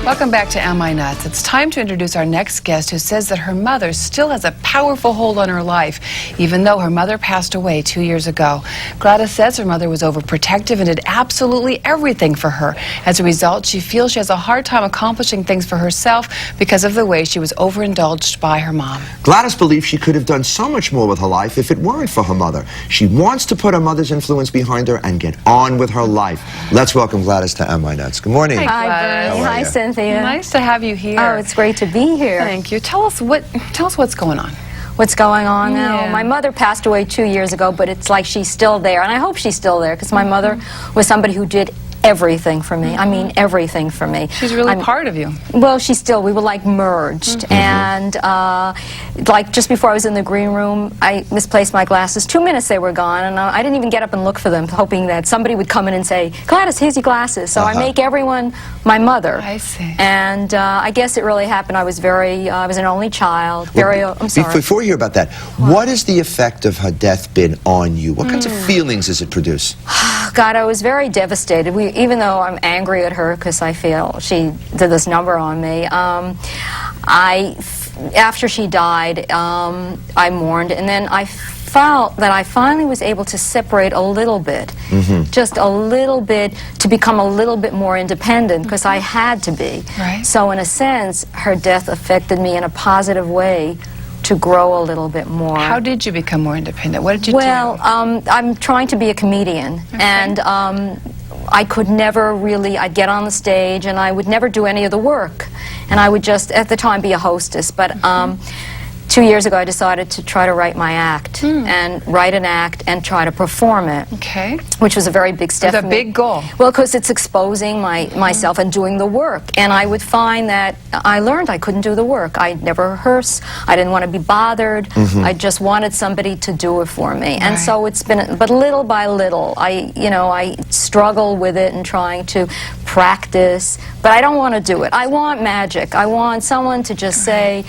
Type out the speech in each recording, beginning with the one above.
Welcome back to Am I Nuts? It's time to introduce our next guest, who says that her mother still has a powerful hold on her life, even though her mother passed away 2 years ago. Gladys says her mother was overprotective and did absolutely everything for her. As a result, she feels she has a hard time accomplishing things for herself because of the way she was overindulged by her mom. Gladys believes she could have done so much more with her life if it weren't for her mother. She wants to put her mother's influence behind her and get on with her life. Let's welcome Gladys to Am I Nuts? Good morning. Hi, Gladys. Hi, Cynthia. Nice to have you here. Oh, it's great to be here. Thank you. Tell us what's going on. What's going on now? Yeah. My mother passed away 2 years ago, but it's like she's still there, and I hope she's still there, because my mother was somebody who did everything for me. I mean, everything for me. She's really part of you. Well, we were like merged. And like just before I was in the green room, I misplaced my glasses. 2 minutes they were gone, and I didn't even get up and look for them, hoping that somebody would come in and say, Gladys, here's your glasses. So I make everyone my mother. I see. And I guess it really happened. I was an only child. I'm sorry. Before you hear about that, what has the effect of her death been on you? What kinds of feelings does it produce? God, I was very devastated. Even though I'm angry at her because I feel she did this number on me, after she died, I mourned, and then I felt that I finally was able to separate a little bit, just a little bit, to become a little bit more independent, because I had to be. Right. So in a sense, her death affected me in a positive way to grow a little bit more. How did you become more independent? What did you do? Well, I'm trying to be a comedian, and I could never really, I'd get on the stage and I would never do any of the work, and I would just, at the time, be a hostess. But 2 years ago I decided to try to write my act, and write an act and try to perform it. Okay. Which was a very big step It's for a me. big goal. Well, because it's exposing myself and doing the work. And I would find that I learned I couldn't do the work. I'd never rehearse. I didn't want to be bothered. I just wanted somebody to do it for me. And so it's been, but little by little, I struggle with it and trying to practice. But I don't want to do it. I want magic. I want someone to just say,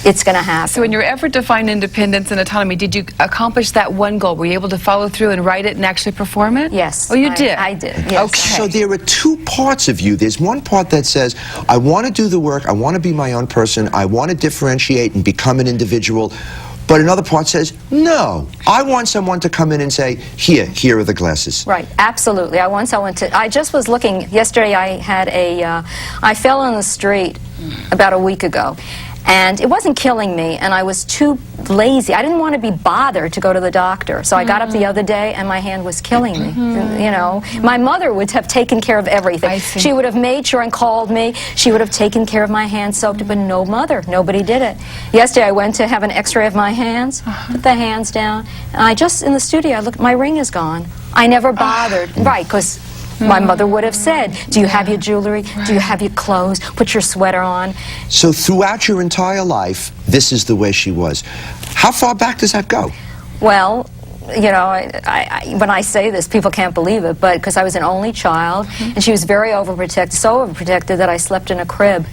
it's going to happen. So in your effort to find independence and autonomy, did you accomplish that one goal? Were you able to follow through and write it and actually perform it? Yes. Oh, you did? I did, yes. Okay. So there are two parts of you. There's one part that says, I want to do the work, I want to be my own person, I want to differentiate and become an individual. But another part says, no, I want someone to come in and say, here are the glasses. Right, absolutely. I want someone to, I just was looking, yesterday I fell in the street about a week ago. And it wasn't killing me, and I was too lazy. I didn't want to be bothered to go to the doctor. So I got up the other day, and my hand was killing me. You know, my mother would have taken care of everything. I see. She would have made sure and called me. She would have taken care of my hands, soaked it, but no mother. Nobody did it. Yesterday I went to have an x-ray of my hands, put the hands down, and I just, in the studio, I looked, my ring is gone. I never bothered. Right, because my mother would have said, do you have your jewelry? Do you have your clothes? Put your sweater on. So throughout your entire life, this is the way she was. How far back does that go? Well, you know, when I say this, people can't believe it, but because I was an only child, and she was very overprotected, so overprotected that I slept in a crib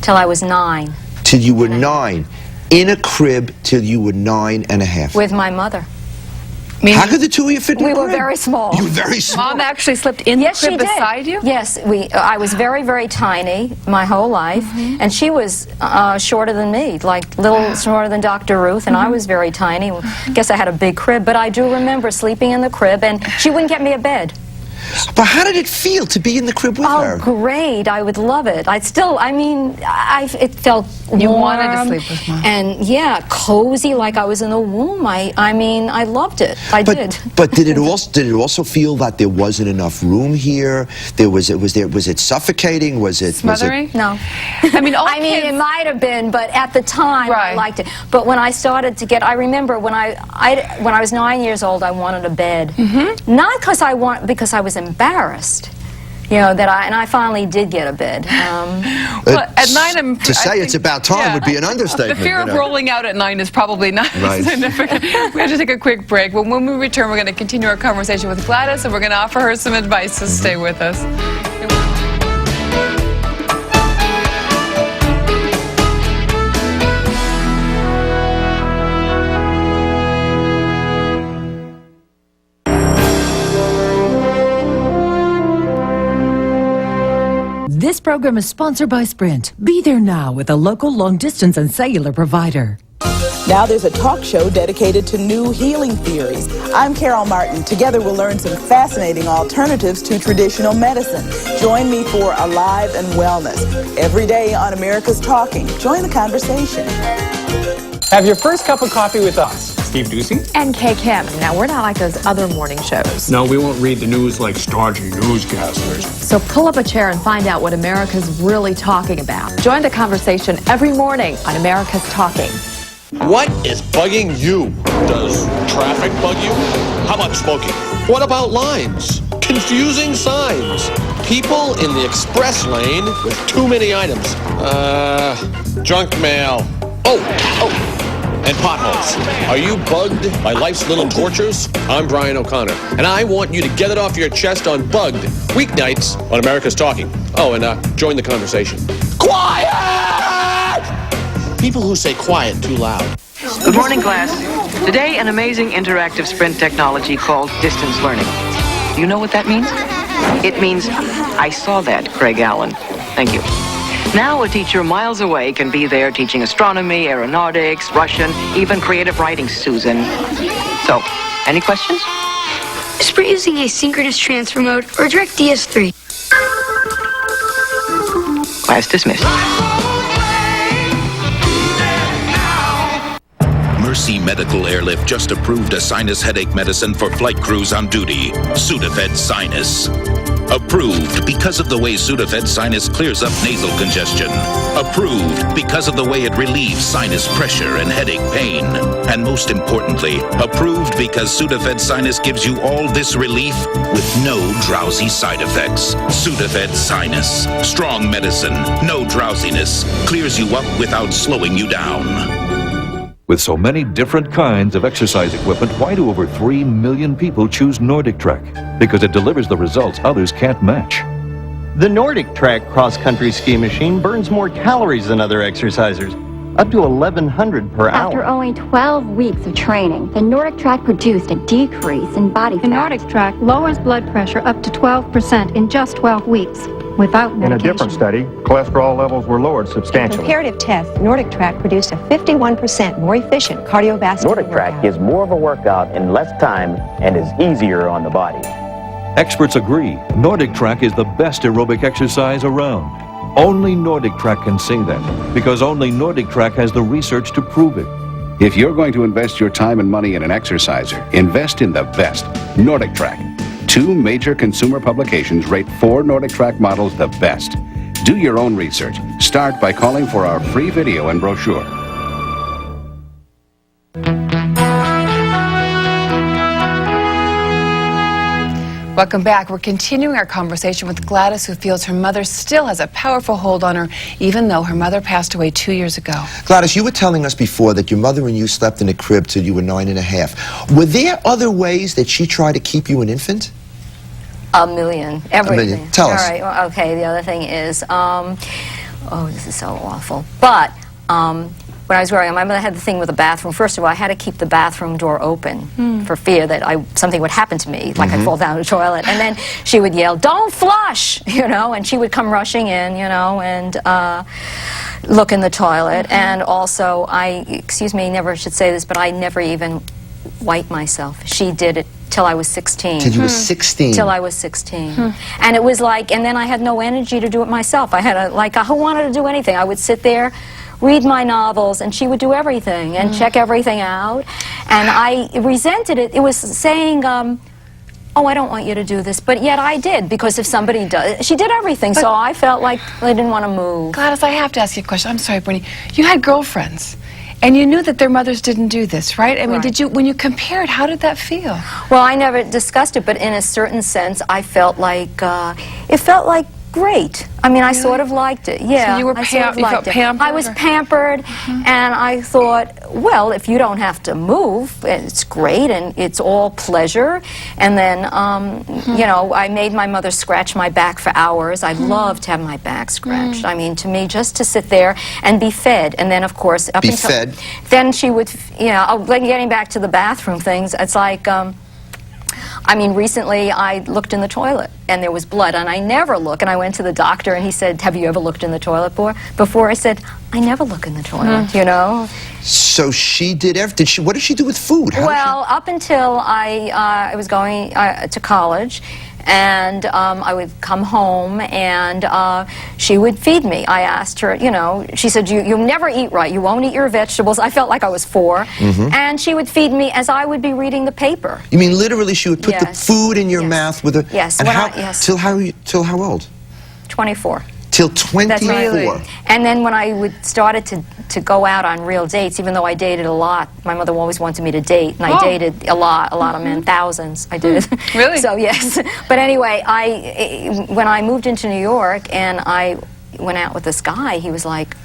till I was 9. Till you were 9. In a crib till you were 9 and a half. With my mother. How could the two of you fit in We the were crib? very small. You were very small. Mom actually slept in the crib beside you? Yes, I was very, very tiny my whole life, and she was shorter than me, like little shorter than Dr. Ruth, and I was very tiny. I guess I had a big crib, but I do remember sleeping in the crib, and she wouldn't get me a bed. But how did it feel to be in the crib with her? Oh, great. I would love it. It felt warm. You wanted to sleep with Mom. And, yeah, cozy, like I was in the womb. I mean, I loved it. I did. But did it also feel that there wasn't enough room here? Was it suffocating? Was it Smothering? No. I mean, it might have been, but at the time I liked it. But when I started to get, I remember when I was 9 years old, I wanted a bed. Not because I was embarrassed, you know, and I finally did get a bed. Well, at 9, to say it's about time would be an understatement. The fear of rolling out at 9 is probably not significant. We have to take a quick break. But when we return, we're going to continue our conversation with Gladys, and we're going to offer her some advice, so stay with us. This This program is sponsored by Sprint. Be there now with a local long-distance and cellular provider. Now there's a talk show dedicated to new healing theories. I'm Carol Martin. Together we'll learn some fascinating alternatives to traditional medicine. Join me for Alive and Wellness. Every day on America's Talking. Join the conversation. Have your first cup of coffee with us. Steve Ducey. And Kay Kim. Now, we're not like those other morning shows. No, we won't read the news like stodgy newscasters. So pull up a chair and find out what America's really talking about. Join the conversation every morning on America's Talking. What is bugging you? Does traffic bug you? How about smoking? What about lines? Confusing signs? People in the express lane with too many items? Junk mail. And potholes. Are you bugged by life's little tortures? I'm Brian O'Connor, and I want you to get it off your chest on Bugged, weeknights on America's Talking. Oh, and join the conversation. Quiet! People who say quiet too loud. Good morning, class. Today, an amazing interactive Sprint technology called distance learning. You know what that means? It means, I saw that, Craig Allen. Thank you. Now a teacher miles away can be there teaching astronomy, aeronautics, Russian, even creative writing, Susan. So, any questions? Is Sprint using asynchronous transfer mode or direct DS3? Class dismissed. Mercy Medical Airlift just approved a sinus headache medicine for flight crews on duty, Sudafed Sinus. Approved because of the way Sudafed Sinus clears up nasal congestion. Approved because of the way it relieves sinus pressure and headache pain. And most importantly, approved because Sudafed Sinus gives you all this relief with no drowsy side effects. Sudafed Sinus. Strong medicine, no drowsiness. Clears you up without slowing you down. With so many different kinds of exercise equipment, why do over 3 million people choose Nordic Trek? Because it delivers the results others can't match. The Nordic Trek cross-country ski machine burns more calories than other exercisers, up to 1,100 per hour. After only 12 weeks of training, the Nordic Trek produced a decrease in body fat. The Nordic Trek lowers blood pressure up to 12% in just 12 weeks. Without medication. In a different study, cholesterol levels were lowered substantially. In a comparative test, Nordic Track produced a 51% more efficient cardiovascular Nordic Track is more of a workout in less time and is easier on the body. Experts agree, Nordic Trek is the best aerobic exercise around. Only Nordic Trek can say that, because only Nordic Trek has the research to prove it. If you're going to invest your time and money in an exerciser, invest in the best, Nordic Trek. 2 major consumer publications rate 4 Nordic Track models the best. Do your own research. Start by calling for our free video and brochure. Welcome back. We're continuing our conversation with Gladys, who feels her mother still has a powerful hold on her, even though her mother passed away 2 years ago. Gladys, you were telling us before that your mother and you slept in a crib till you were 9½. Were there other ways that she tried to keep you an infant? A million. Everything. A million. Tell us. All right. Well, okay. The other thing is, oh, this is so awful. But when I was growing up, my mother had the thing with the bathroom. First of all, I had to keep the bathroom door open for fear that something would happen to me, like I'd fall down the toilet. And then she would yell, "Don't flush!" You know, and she would come rushing in, you know, and look in the toilet. And also, excuse me, never should say this, but I never even wiped myself. She did it till I was 16. Till you were 16? Till I was 16. And it was like, and then I had no energy to do it myself. I had who wanted to do anything? I would sit there, read my novels, and she would do everything and check everything out. And I resented it. It was saying, oh, I don't want you to do this, but yet I did, because if somebody does, she did everything, so I felt like I didn't want to move. Gladys, I have to ask you a question. I'm sorry, Bernie. You had girlfriends, and you knew that their mothers didn't do this, right? I mean, did you, when you compared, how did that feel? Well, I never discussed it, but in a certain sense, I felt like, it felt like great. I mean, I sort of liked it. Yeah. So you were you felt pampered? I was pampered, and I thought, well, if you don't have to move, it's great, and it's all pleasure. And then, you know, I made my mother scratch my back for hours. I loved to have my back scratched. I mean, to me, just to sit there and be fed. And then, of course, up until then she would, you know, like getting back to the bathroom things, it's like, I mean, recently I looked in the toilet and there was blood, and I never look. And I went to the doctor and he said, "Have you ever looked in the toilet before?" I said, "I never look in the toilet," you know. So she did everything. What did she do with food? Well, up until I was going to college, and I would come home and she would feed me. I asked her, you know, she said, you never eat right, you won't eat your vegetables. I felt like I was 4. And she would feed me as I would be reading the paper. You mean literally she would put the food in your mouth with a... Yes. And till how old? 24. Till 24? That's right. And then when I started to go out on real dates, even though I dated a lot, my mother always wanted me to date, and I dated a lot of men, thousands. I did. Really? So yes. But anyway, when I moved into New York and I went out with this guy, he was like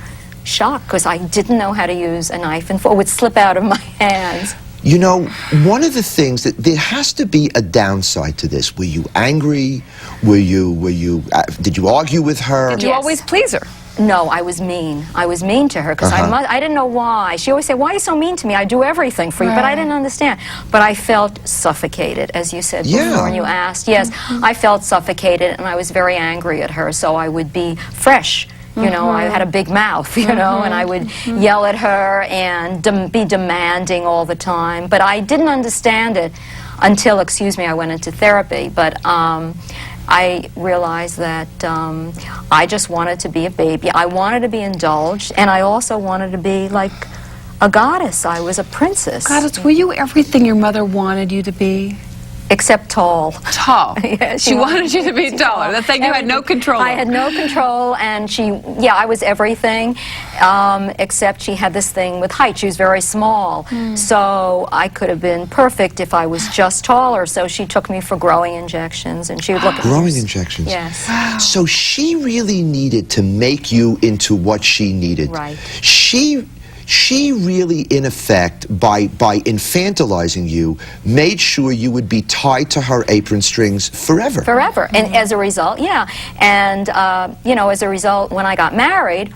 shocked because I didn't know how to use a knife and it would slip out of my hands. You know, one of the things that there has to be a downside to this. Were you angry? Did you argue with her? Did you always please her? No, I was mean. I was mean to her because I didn't know why. She always said, "Why are you so mean to me? I do everything for you." But I didn't understand. But I felt suffocated, as you said before when you asked. Yes, I felt suffocated and I was very angry at her, so I would be fresh. You know, I had a big mouth, you know, and I would yell at her and be demanding all the time. But I didn't understand it until, I went into therapy. But I realized that I just wanted to be a baby. I wanted to be indulged, and I also wanted to be like a goddess. I was a princess. Goddess, were you everything your mother wanted you to be? Except tall. Tall. Yeah, she wanted you to be taller. That thing you had no control over. I had no control, and I was everything, except she had this thing with height. She was very small, so I could have been perfect if I was just taller. So she took me for growing injections, and she would look at growing injections? Yes. Wow. So she really needed to make you into what she needed. Right. She really, in effect, by infantilizing you, made sure you would be tied to her apron strings forever. Forever. And as a result, and, you know, as a result, when I got married,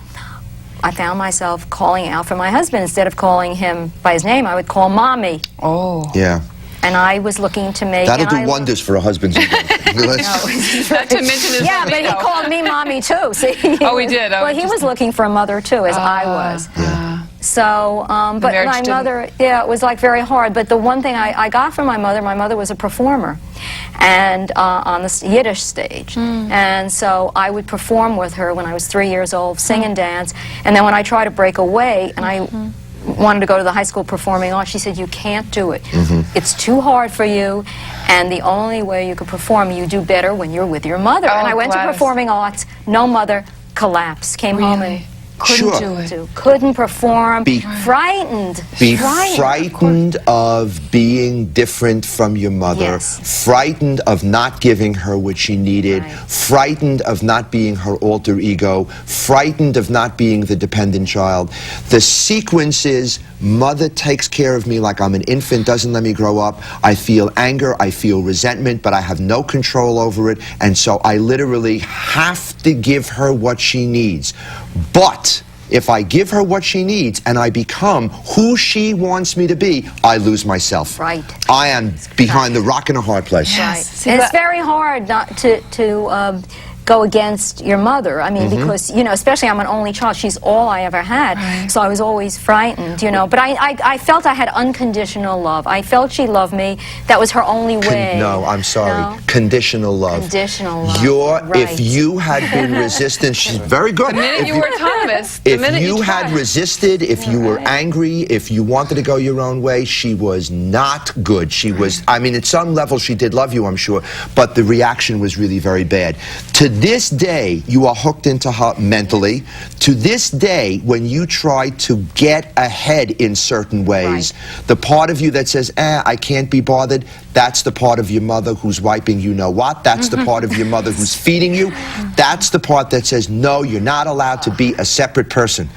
I found myself calling out for my husband. Instead of calling him by his name, I would call Mommy. Oh. Yeah. And I was looking to make... That'll do wonders for a husband's ego. Not to mention his Yeah, but he called me Mommy, too. See? Oh, he did? Well, he was looking for a mother, too, as I was. So, but my mother, it was like very hard. But the one thing I got from my mother was a performer, and on the Yiddish stage. And so I would perform with her when I was 3 years old, sing and dance. And then when I tried to break away, and I wanted to go to the high school performing arts, she said, "You can't do it. It's too hard for you, and the only way you can perform, you do better when you're with your mother." And I went to performing arts, no mother, collapsed, came home and couldn't do it. Couldn't perform, frightened. Be frightened of being different from your mother, frightened of not giving her what she needed, frightened of not being her alter ego, frightened of not being the dependent child. The sequence is, mother takes care of me like I'm an infant, doesn't let me grow up. I feel anger, I feel resentment, but I have no control over it, and so I literally have to give her what she needs. But if I give her what she needs and I become who she wants me to be, I lose myself. Right. I am behind the rock and a hard place. Yes. It's very hard not to go against your mother. I mean, because, you know, especially I'm an only child. She's all I ever had. So I was always frightened, you know. But I felt I had unconditional love. I felt she loved me. That was her only way. No, I'm sorry. No? Conditional love. Conditional love. If you had been resistant, she's very good. The minute you were autonomous, if you had resisted, if you were angry, if you wanted to go your own way, she was not good. She was, I mean, at some level she did love you, I'm sure, but the reaction was really very bad. To this day, you are hooked into her mentally. To this day, when you try to get ahead in certain ways, the part of you that says, I can't be bothered, that's the part of your mother who's wiping you know what. That's the part of your mother who's feeding you. That's the part that says, no, you're not allowed to be a separate person.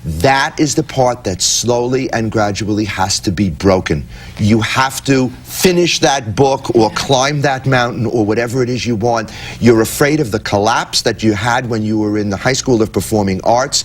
That is the part that slowly and gradually has to be broken. You have to finish that book or climb that mountain or whatever it is you want. You're afraid of the collapse that you had when you were in the High School of Performing Arts.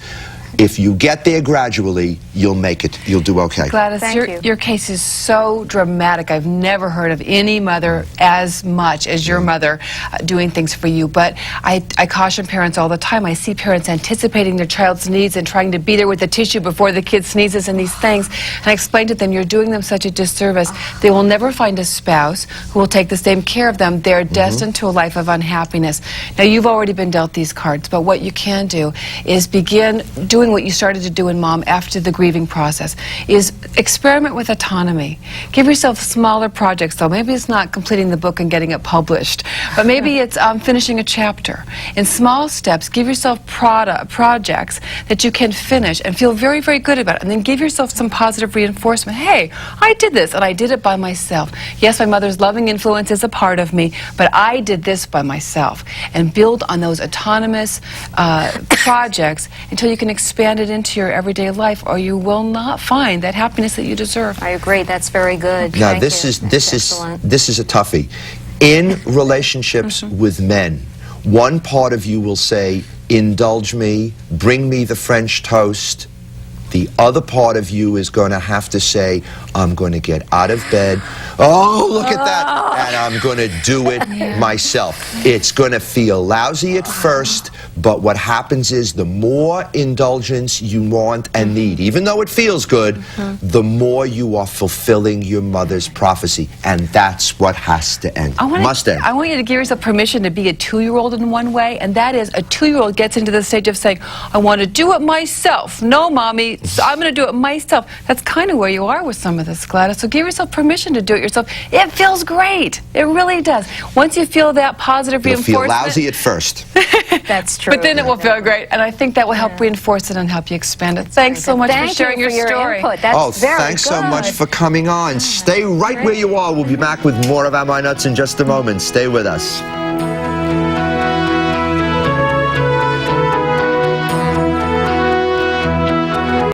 If you get there gradually, you'll make it. You'll do okay. Gladys, your case is so dramatic. I've never heard of any mother as much as your mother doing things for you. But I caution parents all the time. I see parents anticipating their child's needs and trying to be there with the tissue before the kid sneezes and these things. And I explain to them, you're doing them such a disservice. They will never find a spouse who will take the same care of them. They're destined to a life of unhappiness. Now, you've already been dealt these cards, but what you can do is begin doing what you started to do in Mom after the grieving process, is experiment with autonomy. Give yourself smaller projects, though. Maybe it's not completing the book and getting it published, but maybe it's finishing a chapter. In small steps, give yourself projects that you can finish and feel very, very good about it, and then give yourself some positive reinforcement. Hey, I did this, and I did it by myself. Yes, my mother's loving influence is a part of me, but I did this by myself. And build on those autonomous projects until you can expand it into your everyday life, or you will not find that happiness that you deserve. I agree. That's very good. Now, Thank this you. is a toughie. In relationships with men, one part of you will say, indulge me, bring me the French toast. The other part of you is going to have to say, I'm going to get out of bed. Oh, look at that. And I'm going to do it myself. It's going to feel lousy at first, but what happens is the more indulgence you want and need, even though it feels good, the more you are fulfilling your mother's prophecy. And that's what has to end. Must end. I want you to give yourself permission to be a 2-year-old in one way, and that is a 2-year-old gets into the stage of saying, I want to do it myself. No, Mommy. So I'm going to do it myself. That's kind of where you are with some of this, Gladys. So give yourself permission to do it yourself. It feels great. It really does. Once you feel that positive reinforcement. You'll feel lousy at first. That's true. But then it will feel great. And I think that will help reinforce it and help you expand it. Thanks so much for sharing your story. Input. That's very thanks good. so much for coming on. Stay right where you are. We'll be back with more of Am I Nuts in just a moment. Stay with us.